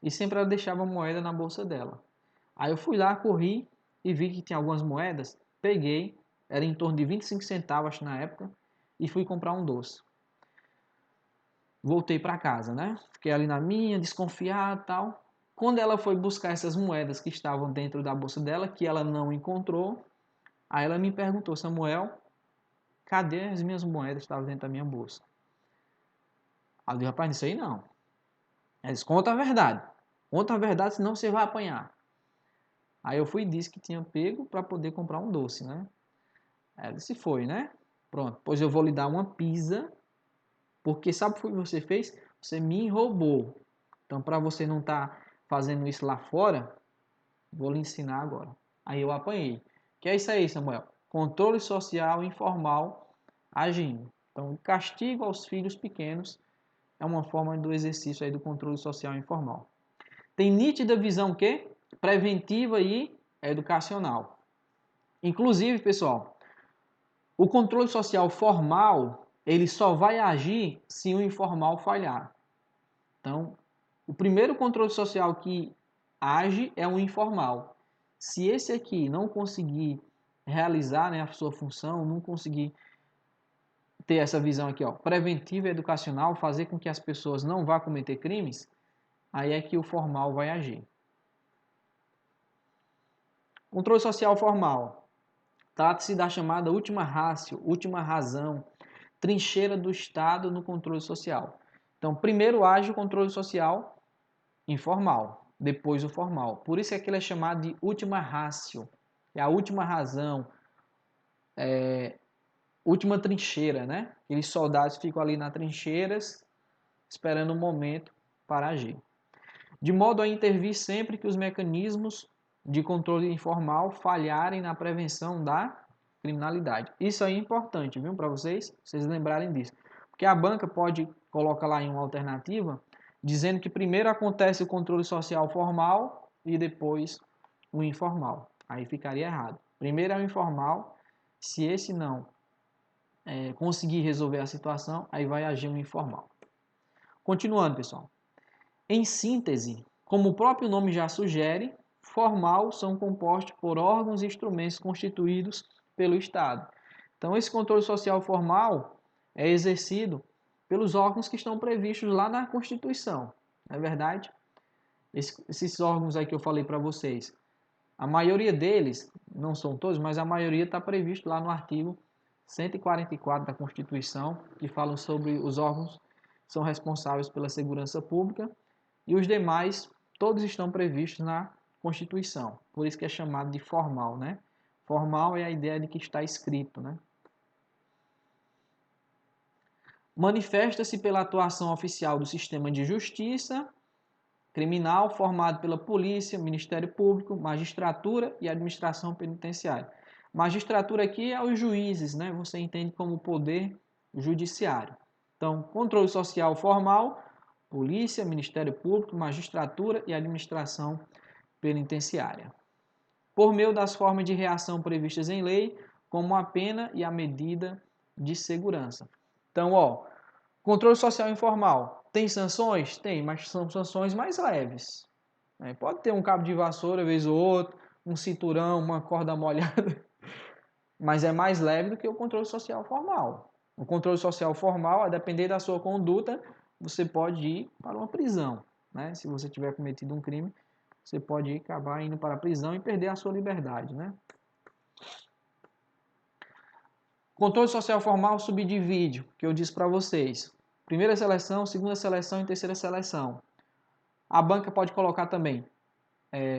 e sempre ela deixava moeda na bolsa dela. Aí eu fui lá, corri e vi que tinha algumas moedas, peguei, era em torno de 25 centavos acho, na época, e fui comprar um doce. Voltei para casa, né? Fiquei ali na minha, desconfiado e tal. Quando ela foi buscar essas moedas que estavam dentro da bolsa dela, que ela não encontrou, aí ela me perguntou: Samuel, cadê as minhas moedas que estavam dentro da minha bolsa? Aí eu disse: rapaz, isso aí não. Ela disse: conta a verdade. Conta a verdade, senão você vai apanhar. Aí eu fui e disse que tinha pego para poder comprar um doce, né? Aí ela disse: foi, né? Pronto, pois eu vou lhe dar uma pizza, porque sabe o que você fez? Você me roubou. Então, para você não estar fazendo isso lá fora, vou lhe ensinar agora. Aí eu apanhei. Que é isso aí, Samuel? Controle social informal agindo. Então, castigo aos filhos pequenos é uma forma do exercício aí do controle social informal. Tem nítida visão que preventiva e educacional. Inclusive, pessoal, o controle social formal, ele só vai agir se o informal falhar. Então, o primeiro controle social que age é o informal. Se esse aqui não conseguir realizar, né, a sua função, não conseguir ter essa visão aqui, ó, preventiva e educacional, fazer com que as pessoas não vá cometer crimes, aí é que o formal vai agir. Controle social formal. Trata-se da chamada última ratio, última razão, trincheira do Estado no controle social. Então, primeiro age o controle social informal, depois o formal. Por isso é que ele é chamado de última ratio, é a última razão, última trincheira, né? Aqueles soldados ficam ali nas trincheiras, esperando o momento para agir. De modo a intervir sempre que os mecanismos de controle informal falharem na prevenção da criminalidade. Isso aí é importante, viu, para vocês lembrarem disso. Porque a banca pode colocar lá em uma alternativa, dizendo que primeiro acontece o controle social formal e depois o informal. Aí ficaria errado. Primeiro é o informal, se esse não conseguir resolver a situação, aí vai agir o informal. Continuando, pessoal. Em síntese, como o próprio nome já sugere, formal são compostos por órgãos e instrumentos constituídos pelo Estado. Então, esse controle social formal é exercido pelos órgãos que estão previstos lá na Constituição, não é verdade? Esses órgãos aí que eu falei para vocês, a maioria deles, não são todos, mas a maioria está previsto lá no artigo 144 da Constituição, que falam sobre os órgãos que são responsáveis pela segurança pública, e os demais, todos estão previstos na Constituição. Por isso que é chamado de formal, né? Formal é a ideia de que está escrito, né? Manifesta-se pela atuação oficial do sistema de justiça criminal formado pela polícia, Ministério Público, magistratura e administração penitenciária. Magistratura aqui é os juízes, né? Você entende como poder judiciário. Então, controle social formal, polícia, Ministério Público, magistratura e administração penitenciária. Por meio das formas de reação previstas em lei, como a pena e a medida de segurança. Então, ó, controle social informal. Tem sanções? Tem, mas são sanções mais leves. Pode ter um cabo de vassoura, vez ou outro, um cinturão, uma corda molhada, mas é mais leve do que o controle social formal. O controle social formal, a depender da sua conduta, você pode ir para uma prisão. Né? Se você tiver cometido um crime, você pode acabar indo para a prisão e perder a sua liberdade. Né? Controle social formal subdivide, que eu disse para vocês. Primeira seleção, segunda seleção e terceira seleção. A banca pode colocar também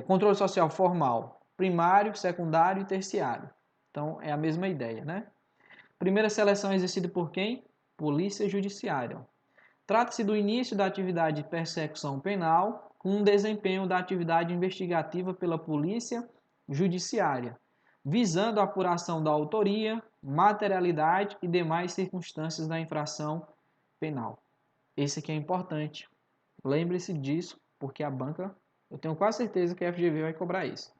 controle social formal, primário, secundário e terciário. Então, é a mesma ideia, né? Primeira seleção é exercida por quem? Polícia Judiciária. Trata-se do início da atividade de persecução penal com o desempenho da atividade investigativa pela Polícia Judiciária, visando a apuração da autoria, materialidade e demais circunstâncias da infração penal. Esse aqui é importante. Lembre-se disso, porque a banca, eu tenho quase certeza que a FGV vai cobrar isso.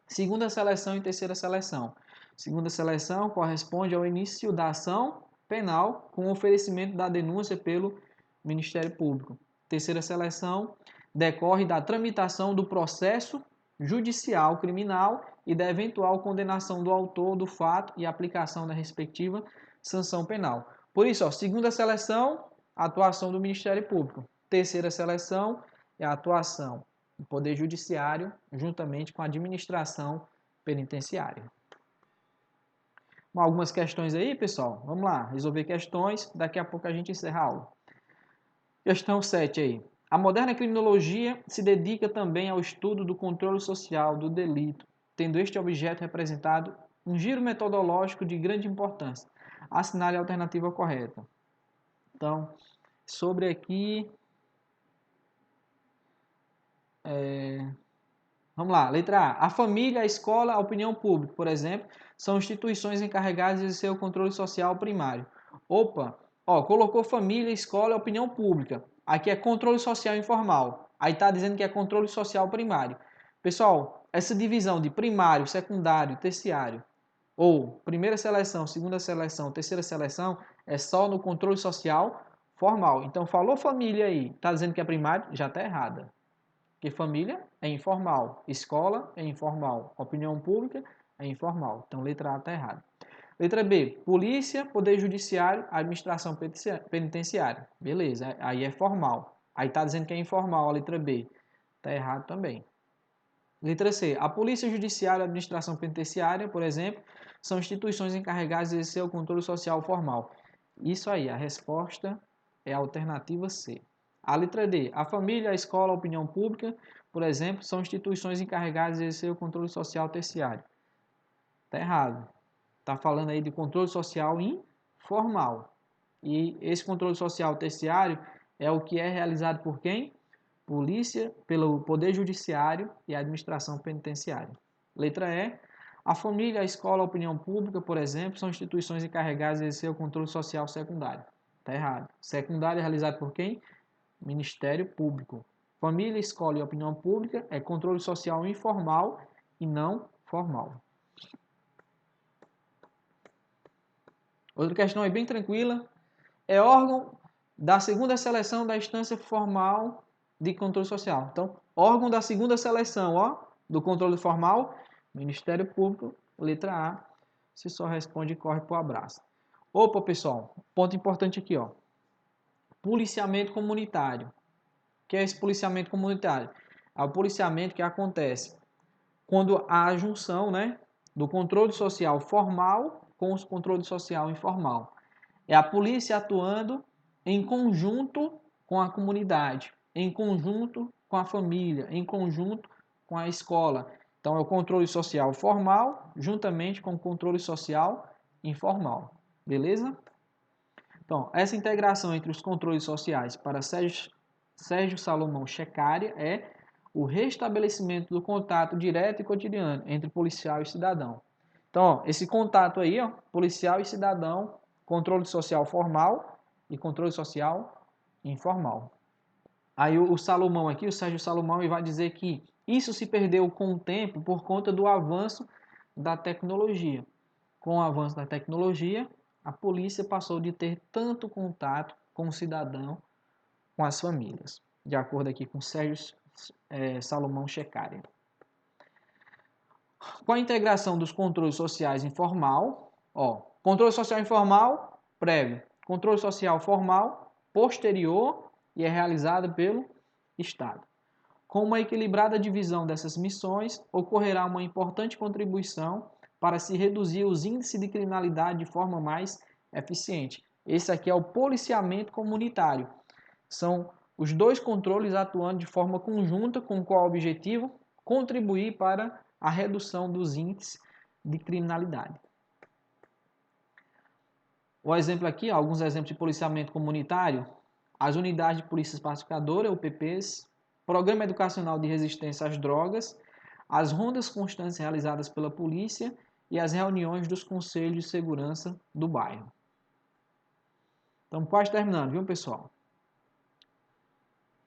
Segunda seleção e terceira seleção. Segunda seleção corresponde ao início da ação penal com o oferecimento da denúncia pelo Ministério Público. Terceira seleção decorre da tramitação do processo judicial criminal e da eventual condenação do autor do fato e aplicação da respectiva sanção penal. Por isso, ó, segunda seleção, a atuação do Ministério Público. Terceira seleção é a atuação do Poder Judiciário juntamente com a administração penitenciária. Algumas questões aí, pessoal. Vamos lá, resolver questões. Daqui a pouco a gente encerra a aula. Questão 7 aí. A moderna criminologia se dedica também ao estudo do controle social do delito, tendo este objeto representado um giro metodológico de grande importância. Assinale a alternativa correta. Então, sobre aqui... Vamos lá, letra A. A família, a escola, a opinião pública, por exemplo, são instituições encarregadas de exercer o controle social primário. Opa, Ó, colocou família, escola e opinião pública. Aqui é controle social informal. Aí está dizendo que é controle social primário. Pessoal, essa divisão de primário, secundário, terciário, ou primeira seleção, segunda seleção, terceira seleção, é só no controle social formal. Então, falou família aí, está dizendo que é primário, já está errada. Porque família é informal, escola é informal, opinião pública é informal. Então, letra A está errada. Letra B, polícia, poder judiciário, administração penitenciária. Beleza, aí é formal. Aí está dizendo que é informal a letra B. Está errado também. Letra C, a polícia judiciária e a administração penitenciária, por exemplo, são instituições encarregadas de exercer o controle social formal. Isso aí, a resposta é a alternativa C. A letra D, a família, a escola, a opinião pública, por exemplo, são instituições encarregadas de exercer o controle social terciário. Está errado. Está falando aí de controle social informal. E esse controle social terciário é o que é realizado por quem? Polícia, pelo Poder Judiciário e a Administração Penitenciária. Letra E. A família, a escola, a opinião pública, por exemplo, são instituições encarregadas de exercer o controle social secundário. Está errado. Secundário é realizado por quem? Ministério Público. Família, escola e opinião pública é controle social informal e não formal. Outra questão aí bem tranquila. É órgão da segunda seleção da instância formal de controle social. Então, órgão da segunda seleção, ó, do controle formal, Ministério Público, letra A. Você só responde e corre pro abraço. Opa, pessoal, ponto importante aqui, ó. Policiamento comunitário. O que é esse policiamento comunitário? É o policiamento que acontece quando há a junção, né, do controle social formal com os controles social informal. É a polícia atuando em conjunto com a comunidade, em conjunto com a família, em conjunto com a escola. Então, é o controle social formal, juntamente com o controle social informal. Beleza? Então, essa integração entre os controles sociais para Sérgio Salomão Checária é o restabelecimento do contato direto e cotidiano entre policial e cidadão. Então, ó, esse contato aí, ó, policial e cidadão, controle social formal e controle social informal. Aí o Salomão aqui, o Sérgio Salomão, ele vai dizer que isso se perdeu com o tempo por conta do avanço da tecnologia. Com o avanço da tecnologia, a polícia passou de ter tanto contato com o cidadão, com as famílias, de acordo aqui com Sérgio Salomão Checária. Com a integração dos controles sociais informal, ó, controle social informal, prévio, controle social formal, posterior e é realizado pelo Estado. Com uma equilibrada divisão dessas missões, ocorrerá uma importante contribuição para se reduzir os índices de criminalidade de forma mais eficiente. Esse aqui é o policiamento comunitário. São os dois controles atuando de forma conjunta com qual objetivo? Contribuir para a redução dos índices de criminalidade. O exemplo aqui, alguns exemplos de policiamento comunitário, as unidades de polícia pacificadora, UPPs, Programa Educacional de Resistência às Drogas, as rondas constantes realizadas pela polícia e as reuniões dos conselhos de segurança do bairro. Então, quase terminando, viu, pessoal?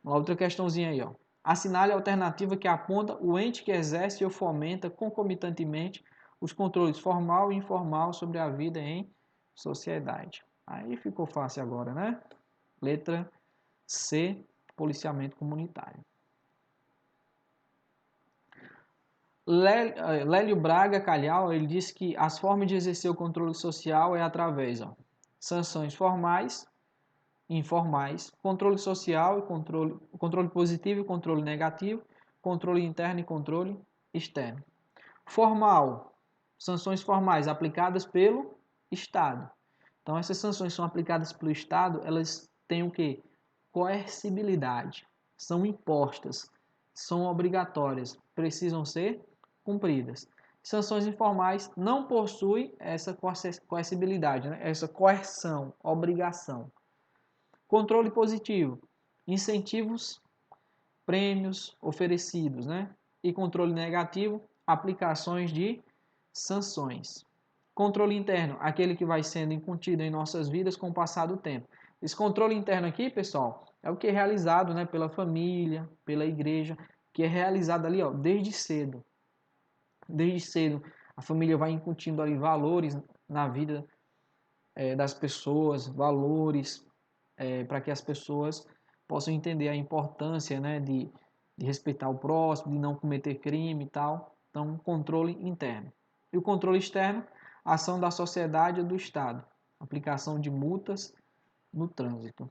Uma outra questãozinha aí, ó. Assinale a alternativa que aponta o ente que exerce ou fomenta concomitantemente os controles formal e informal sobre a vida em sociedade. Aí ficou fácil agora, né? Letra C, policiamento comunitário. Lélio Braga Calhau, ele disse que as formas de exercer o controle social é através, ó, sanções formais, informais, controle social e controle positivo e controle negativo, controle interno e controle externo. Formal, sanções formais aplicadas pelo Estado. Então, essas sanções são aplicadas pelo Estado, elas têm o quê? Coercibilidade, são impostas, são obrigatórias, precisam ser cumpridas. Sanções informais não possuem essa coercibilidade, né? Essa coerção, obrigação. Controle positivo, incentivos, prêmios oferecidos, né? E controle negativo, aplicações de sanções. Controle interno, aquele que vai sendo incutido em nossas vidas com o passar do tempo. Esse controle interno aqui, pessoal, é o que é realizado, né, pela família, pela igreja, que é realizado ali, ó, desde cedo. Desde cedo, a família vai incutindo ali valores na vida das pessoas, valores para que as pessoas possam entender a importância, né, de respeitar o próximo, de não cometer crime e tal. Então, controle interno. E o controle externo, ação da sociedade ou do Estado, aplicação de multas no trânsito.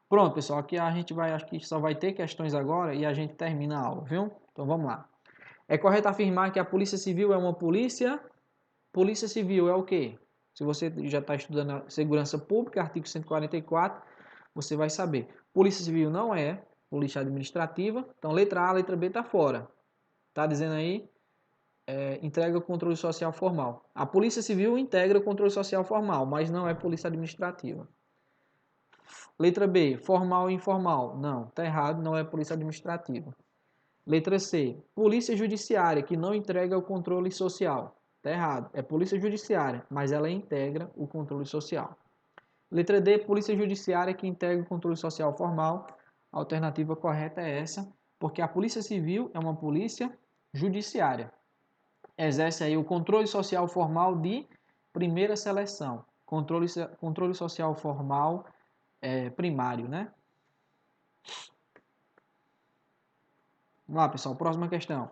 Pronto, pessoal, aqui a gente vai, acho que só vai ter questões agora e a gente termina a aula, viu? Então vamos lá. É correto afirmar que a Polícia Civil é uma polícia? Polícia Civil é o quê? Se você já está estudando a segurança pública, artigo 144, você vai saber. Polícia Civil não é polícia administrativa, então letra A, letra B está fora. Está dizendo aí, entrega o controle social formal. A Polícia Civil integra o controle social formal, mas não é polícia administrativa. Letra B, formal e informal. Não, está errado, não é polícia administrativa. Letra C, polícia judiciária, que não entrega o controle social. Está errado, é polícia judiciária, mas ela integra o controle social. Letra D, polícia judiciária que integra o controle social formal. A alternativa correta é essa, porque a polícia civil é uma polícia judiciária. Exerce aí o controle social formal de primeira seleção. Controle social formal primário, né? Vamos lá, pessoal, próxima questão.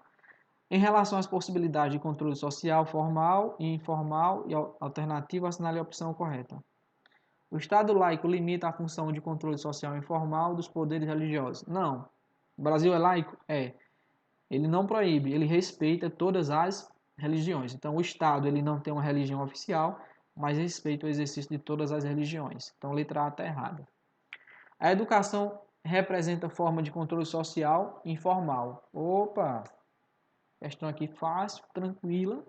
Em relação às possibilidades de controle social formal e informal e alternativa, assinale a opção correta. O Estado laico limita a função de controle social informal dos poderes religiosos? Não. O Brasil é laico? É. Ele não proíbe, ele respeita todas as religiões. Então, o Estado ele não tem uma religião oficial, mas respeita o exercício de todas as religiões. Então, letra A está errada. A educação representa forma de controle social informal. Opa! Questão aqui fácil, tranquila.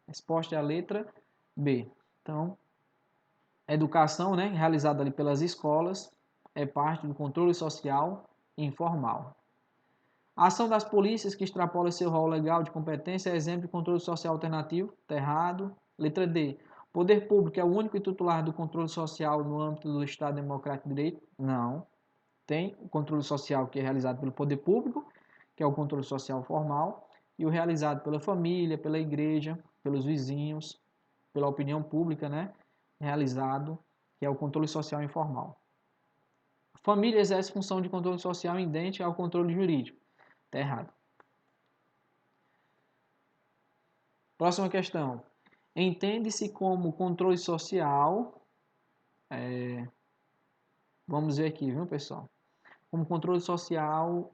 Resposta é a letra B. Então, educação, né, realizada ali pelas escolas, é parte do controle social informal. A ação das polícias que extrapola seu rol legal de competência é exemplo de controle social alternativo? Está errado. Letra D. O poder público é o único titular do controle social no âmbito do Estado Democrático de Direito? Não. Tem o controle social que é realizado pelo poder público, que é o controle social formal, e o realizado pela família, pela igreja, pelos vizinhos, pela opinião pública, né? Realizado, que é o controle social informal. A família exerce função de controle social idêntica ao controle jurídico. Está errado. Próxima questão. Entende-se como controle social... vamos ver aqui, viu, pessoal? Como controle social...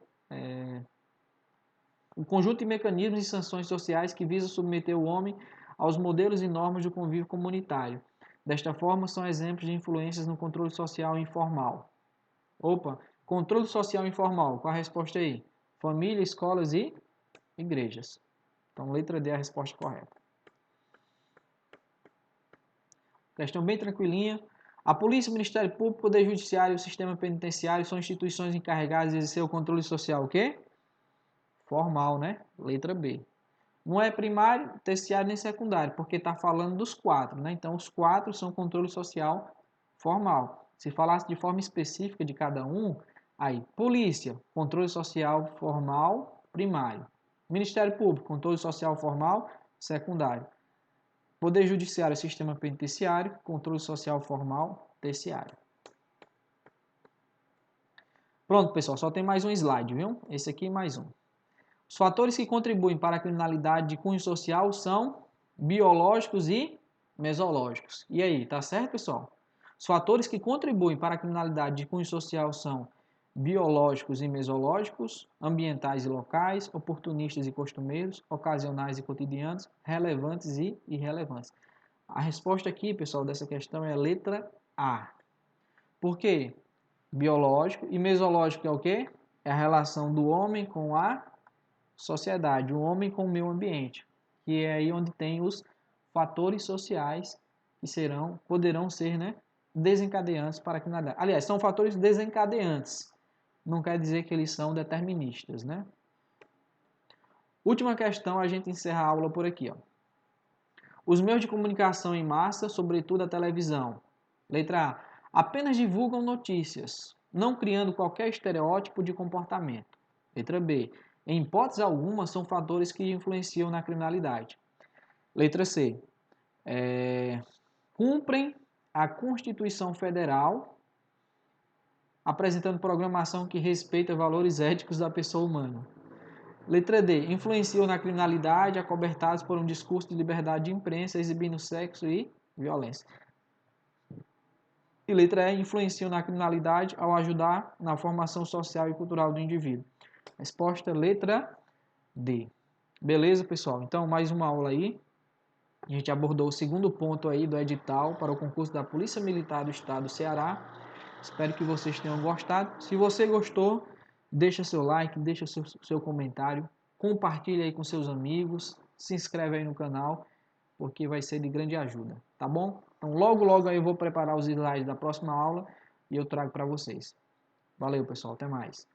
um conjunto de mecanismos e sanções sociais que visam submeter o homem aos modelos e normas do convívio comunitário. Desta forma, são exemplos de influências no controle social informal. Opa, controle social informal, qual a resposta aí? Família, escolas e igrejas. Então, letra D é a resposta correta. Questão bem tranquilinha. A polícia, o Ministério Público, o Poder Judiciário e o sistema penitenciário são instituições encarregadas de exercer o controle social o quê? Formal, né? Letra B. Não é primário, terciário nem secundário, porque está falando dos quatro, né? Então, os quatro são controle social formal. Se falasse de forma específica de cada um, aí, polícia, controle social formal primário. Ministério Público, controle social formal secundário. Poder Judiciário, sistema penitenciário, controle social formal terciário. Pronto, pessoal, só tem mais um slide, viu? Esse aqui e mais um. Os fatores que contribuem para a criminalidade de cunho social são biológicos e mesológicos. E aí, tá certo, pessoal? Os fatores que contribuem para a criminalidade de cunho social são biológicos e mesológicos, ambientais e locais, oportunistas e costumeiros, ocasionais e cotidianos, relevantes e irrelevantes. A resposta aqui, pessoal, dessa questão é a letra A. Por quê? Biológico e mesológico é o quê? É a relação do homem com a sociedade, o homem com o meio ambiente, que é aí onde tem os fatores sociais que poderão ser, né, desencadeantes para a criminalidade. Aliás, são fatores desencadeantes, não quer dizer que eles são deterministas, né? Última questão, a gente encerra a aula por aqui, ó. Os meios de comunicação em massa, sobretudo a televisão. Letra A. Apenas divulgam notícias, não criando qualquer estereótipo de comportamento. Letra B. Em hipótese alguma, são fatores que influenciam na criminalidade. Letra C. Cumprem a Constituição Federal, apresentando programação que respeita valores éticos da pessoa humana. Letra D. Influenciam na criminalidade, acobertados por um discurso de liberdade de imprensa, exibindo sexo e violência. E letra E. Influenciam na criminalidade ao ajudar na formação social e cultural do indivíduo. Resposta letra D. Beleza, pessoal? Então, mais uma aula aí. A gente abordou o segundo ponto aí do edital para o concurso da Polícia Militar do Estado do Ceará. Espero que vocês tenham gostado. Se você gostou, deixa seu like, deixa seu comentário, compartilha aí com seus amigos, se inscreve aí no canal, porque vai ser de grande ajuda, tá bom? Então logo aí eu vou preparar os slides da próxima aula e eu trago para vocês. Valeu, pessoal, até mais.